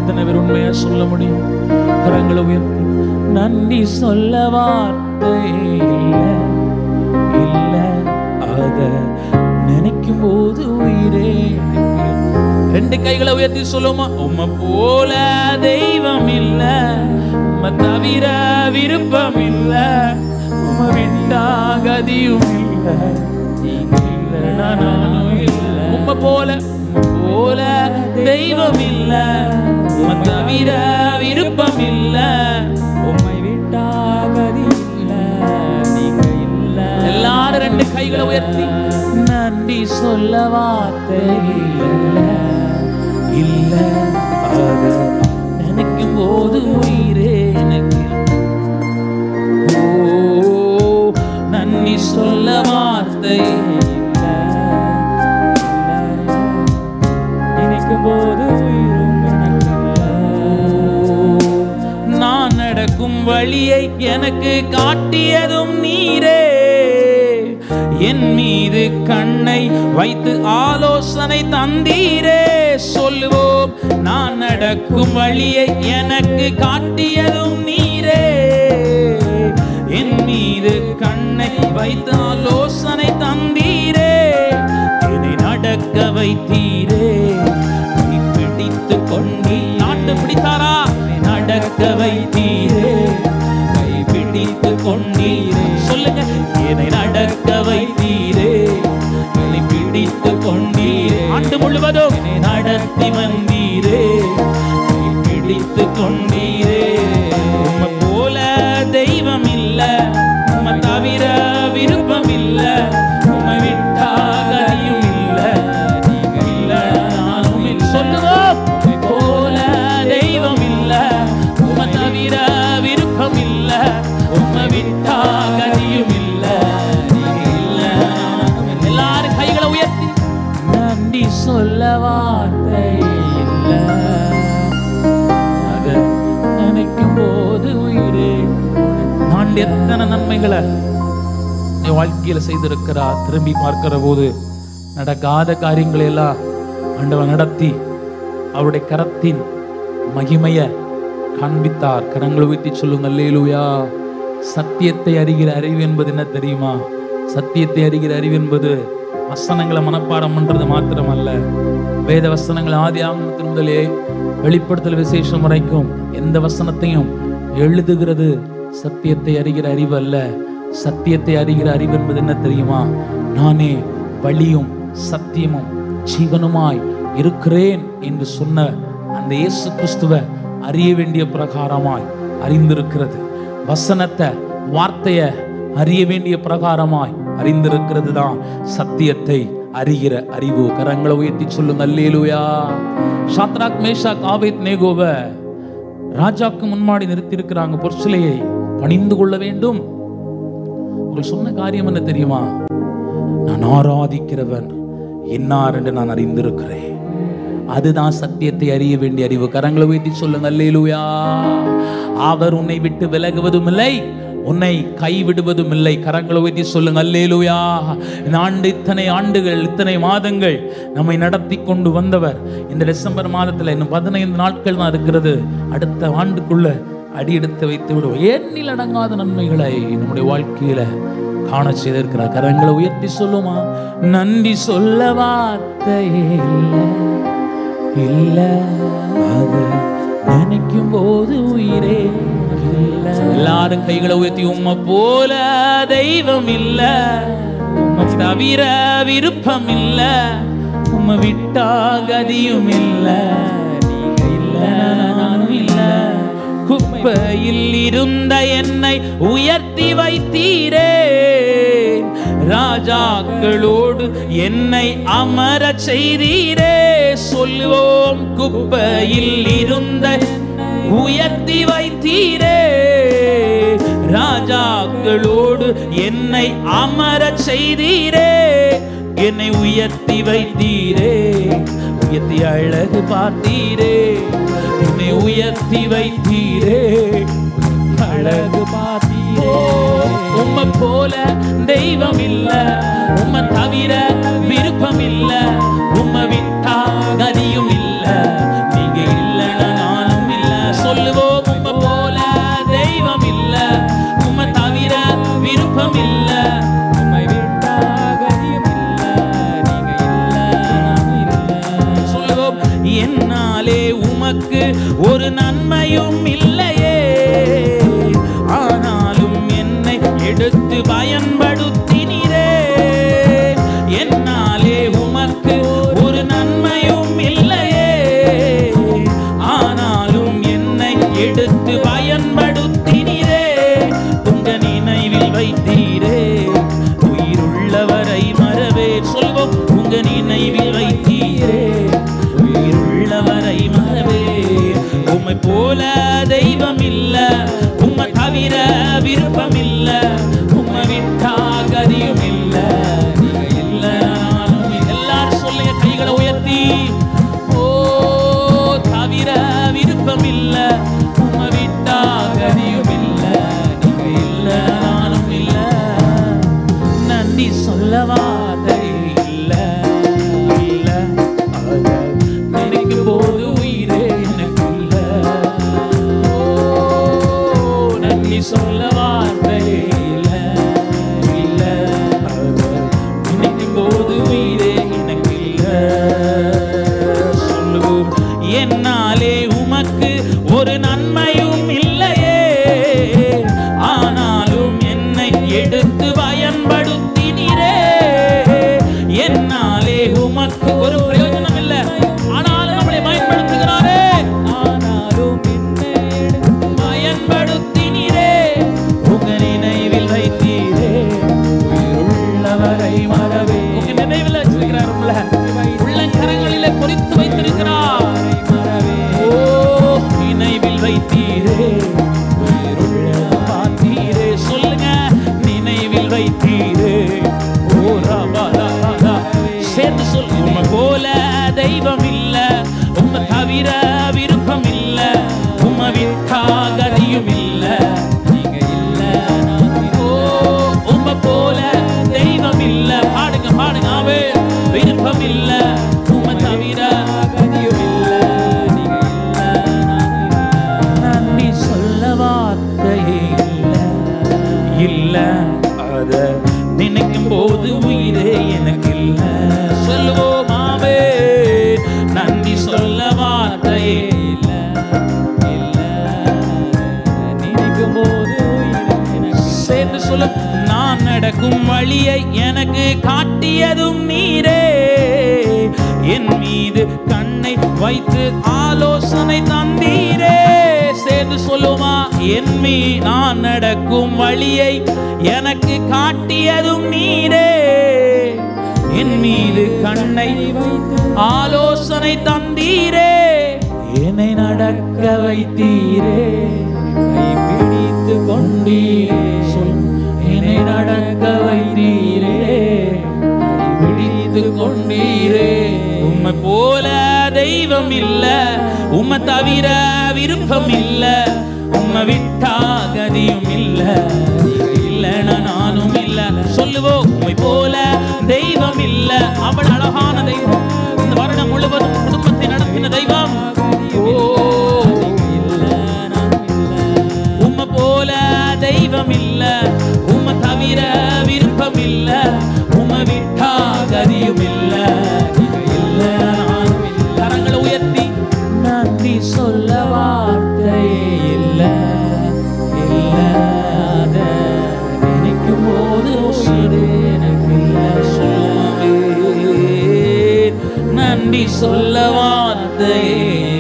எத்தனை பேர் உண்மையா சொல்ல முடியும்? கரங்களை உயர்த்தி நன்றி சொல்ல வார்த்தை இல்ல, அத நினைக்கும் போது உயிரே. ரெண்டு கைகளை உயர்த்தி சொல்லுமா, உம்மை போல தெய்வம் இல்ல, உம்மை தவிர விருப்பம் இல்ல, உம்மை விட்டா கதியும் இல்ல, நீங்க இல்லைன்னா நானும் இல்ல. உம்மை போல தெய்வம் இல்ல, உம்மை தவிர விருப்பம் இல்ல, உம்மை விட்டா கதி இல்ல, நீங்க இல்ல. எல்லாரும் ரெண்டு கைகளை உயர்த்தி நன்றி சொல்ல வார்த்தை இல்ல, அத நினைக்கும் போது உயிரே எனக்கு. ஓ நன்றி சொல்ல வார்த்தை இல்ல, நினைக்கும் போது உயிரும் எனக்கு. நான் நடக்கும் வழியை எனக்கு காட்டியதும் நீரே, என் மீது கண்ணை வைத்து ஆலோசனை தந்தீரே. சொல்லுவோம், நான் நடக்கும் வழியை எனக்கு காட்டியதும் நீரே, என் மீது கண்ணை வைத்து ஆலோசனை தந்தீரே. என்னை நடக்க வைத்தீரே, நீ பிடித்து கொண்டீ. நாட்டு பிடித்தாரா? நடக்க வைத்தீரே, கை பிடித்து கொண்டீரே. சொல்லுங்க, என்னை நடக்க வைத்தீரே, என்னை பிடித்து கொண்டீரே. ஆண்டு முழுவதும் என்னை நடத்தி வந்தீரே, என்னை பிடித்து கொண்டீரே. உம்மை போல தெய்வம் இல்ல, உம்மை தவிர விருப்பம் இல்ல, உம்மை விட்டா கதியும் இல்ல, நீங்க இல்ல நானும் இல்லை. சொல்லுவோம், உம்மை போல தெய்வம் இல்ல, உம்மை தவிர விருப்பம் இல்ல, உம்மை விட்டா கதியும் இல்ல, நீங்க இல்ல. எல்லாரும் கைகளை உயர்த்தி நன்றி சொல்ல வார்த்தை இல்ல, அத நினைக்கும் போது உயிரே. நான் எத்தனை நன்மைகளை என் வாழ்க்கையில செய்திருக்கிறார். திரும்பி பார்க்கிற போது நடக்காத காரியங்களை எல்லாம் ஆண்டவர் நடத்தி அவருடைய கரத்தின் மகிமைய காண்பித்தார். கரங்களை உயர்த்தி சொல்லுங்க அல்லேலூயா. சத்தியத்தை அறிகிற அறிவு என்பது என்ன தெரியுமா? சத்தியத்தை அறிகிற அறிவு என்பது வசனங்களை மனப்பாடம் பண்றது மாத்திரமல்ல, வேத வசனங்கள் ஆதி ஆகமத்தின் முதலே வெளிப்படுத்தல் விசேஷம் வரைக்கும் எந்த வசனத்தையும் எழுதுகிறது சத்தியத்தை அறிகிற அறிவு அல்ல. சத்தியத்தை அறிகிற அறிவு என்பது என்ன தெரியுமா? நானே வழியும் சத்தியமும் ஜீவனுமாய் இருக்கிறேன் என்று சொன்ன அந்த இயேசு கிறிஸ்துவை அறிய வேண்டிய பிரகாரமாய் அறிந்திருக்கிறது. வசனத்தை, வார்த்தைய அறிய வேண்டிய பிரகாரமாய் அறிந்திருக்கிறது தான் சத்தியத்தை அறிகிற அறிவு. கரங்களை உயர்த்தி சொல்லுங்க அல்லேலூயா. சாத்ராக், மேஷாக், ஆபேத்நேகோவை ராஜாக்கு முன்னாடி நிறுத்தி இருக்கிறாங்க. பொற்சிலையை பணிந்து கொள்ள வேண்டும். உங்கள் சொன்ன காரியம் என்ன தெரியுமா? நான் ஆராதிக்கிறவன் இன்னார் என்று நான் அறிந்திருக்கிறேன். அதுதான் சத்தியத்தை அறிய வேண்டிய அறிவு. கரங்களை உயர்த்தி சொல்லுங்க அல்லேலூயா. அவர் உன்னை விட்டு விலகுவதும் இல்லை, உன்னை கைவிடுவதும் இல்லை. கரங்களை உயர்த்தி சொல்லுங்க அல்லேலூயா. இத்தனை ஆண்டுகள், இத்தனை மாதங்கள் நம்மை நடத்தி கொண்டு வந்தவர். இந்த டிசம்பர் மாதத்துல இன்னும் 15 நாட்கள் தான் இருக்கிறது. அடுத்த ஆண்டுக்குள்ள அடியெடுத்து வைத்து விடுவோம். எண்ணில் அடங்காத நன்மைகளை நம்முடைய வாழ்க்கையில காண செய்திருக்கிறார். கரங்களை உயர்த்தி சொல்லுமா, நன்றி சொல்ல வார்த்தை இல்ல, அது நினைக்கும் போது உயிரே இல்ல. எல்லாரும் கைகளை உயர்த்தி, உம்மை போல தெய்வம் இல்ல, உம்மை தவிர விருப்பம் இல்ல, உம்மை விட்டா கதியும் இல்ல, நீங்க இல்ல நானும் இல்ல. குப்பையில் இருந்த என்னை உயர்த்தி வைத்தீரே, ராஜாக்களோடு என்னை அமர செய்தீரே. சொல்லுவோம், குப்பையில் இருந்த உயர்த்தி வைத்தீரே, ராஜாக்களோடு என்னை அமர செய்தீரே. என்னை உயர்த்தி வைத்தீரே, உயர்த்தி அழகு பார்த்தீரே. என்னை உயர்த்தி வைத்தீரே, அழகு பார்த்தீரே. உம்மை போல தெய்வம் இல்ல, உம்மை தவிர விருப்பம் இல்ல, உம்மை விட்டா கதியும் இல்ல, நீங்க இல்லைன்னா உமக்கு ஒரு நன்மையும் இல்லையே, ஆனாலும் என்னை எடுத்து பயன்படுத்தினீரே. என்னாலே உமக்கு ஒரு நன்மையும் இல்லையே, ஆனாலும் என்னை எடுத்து பயன்படுத்தினீரே. உங்க நினைவில் வைத்தீரே, உயிருள்ளவரை மறவே. சொல்வோம், உங்க நினைவில் வைத்தீரே, உயிருள்ளவரை மறவே. உம்மை போல தெய்வம் இல்ல, உம்மை தவிர விருப்பம் இல்ல, உம்மை விட்டா கதியும் இல்ல, நீங்க இல்ல நானும். எல்லாரும் சொல்லுங்க கைகளை உயர்த்தி. ஓ தவிர விருப்பம் இல்ல, உம்மை விட்டா கதியும் இல்ல, நீங்க இல்ல நானும் இல்ல. நன்றி சொல்ல வார்த்தை இல்ல, இல்ல நினைக்கும் போது உயிரே எனக்கு இல்ல. நன்றி சொல்ல வார்த்தை இல்ல, இல்ல நினைக்கும் போது உயிரே எனக்கு இல்ல. சொல்லுவோம், என்னாலே உமக்கு ஒரு நன்மையும் இல்லையே, ஆனாலும் என்னை எடுத்து பயன்படுத்தினீரே. என்னாலே உமக்கு ஒரு பிரயோஜனம் இல்லை, ஆனாலும் நம்மளை பயன்படுத்துகிறாரே. ஆனாலும் என்னை எடுத்து பயன்படுத்தினீரே. உங்க நினைவில் வைத்தீரே, உயிருள்ளவரை மறவே. உங்க நினைவில் வச்சிருக்கிறார், உள்ளங்கரங்களிலே பொறித்து வைத்திருக்கிறார். ஓ நினைவில் வைத்தீரே, பார்த்தீரே. சொல்லுங்க, நினைவில் வைத்தீரே. ஓ ராபா சேர்ந்து சொல்லுங்க. உம்மை போல தெய்வம் இல்ல, உம்மை தவிர விருப்பம் இல்ல, உம்மை விட்டா கதியும் இல்ல, நீங்க இல்ல நான். ஓ உம்மை போல தெய்வம் இல்ல. பாடுங்க பாடுங்க. ஆவே விருப்பம் இல்ல, உம்மை தவிர கதியும் இல்ல, நீங்க இல்ல நான். நன்றி சொல்ல வார்த்தையே இல்ல, இல்ல அத நினைக்கும் போது உயிரே எனக்கு இல்ல. சொல்லுவோம், ஆவே நன்றி சொல்ல வார்த்தையே இல்ல, இல்ல நினைக்கும் போது உயிரே எனக்கு. சேர்ந்து சொல்ல, நான் நடக்கும் வழியை எனக்கு காட்டியதும் நீரே, என் மீது கண்ணை வைத்து ஆலோசனை தந்தீரே. சேர்ந்து சொல்லுமா, நான் நடக்கும் வழியை எனக்கு காட்டியதும் நீரே, என் மீது கண்ணை வைத்து ஆலோசனை தந்தீரே. என்னை நடக்க வைத்தீரே, கை பிடித்து கொண்டீரே. என்னை நடக்க வைத்தீரே, பிடித்து கொண்டீரே. உம்மை போல தெய்வம் இல்ல, உம்மை தவிர விருப்பம் இல்ல, உம்மை விட்டா கதியும் இல்ல, இல்ல நானும் இல்ல. சொல்லுவோம், உம்மை போல தெய்வம் இல்ல. அவள் அழகான தெய்வம், இந்த வருடம் முழுவதும் குடும்பத்தை நடத்தின தெய்வம். உம்மை போல தெய்வம் இல்ல, உம்மை தவிர விருப்பம் இல்ல, உம்மை விட்டா கதியும் இல்ல, இல்ல நானும் இல்ல. கரங்களை உயர்த்தி நன்றி சொல்ல வார்த்தையே இல்ல, இல்ல அத நினைக்கும் போது எனக்கு இல்ல. நன்றி சொல்ல வார்த்தையே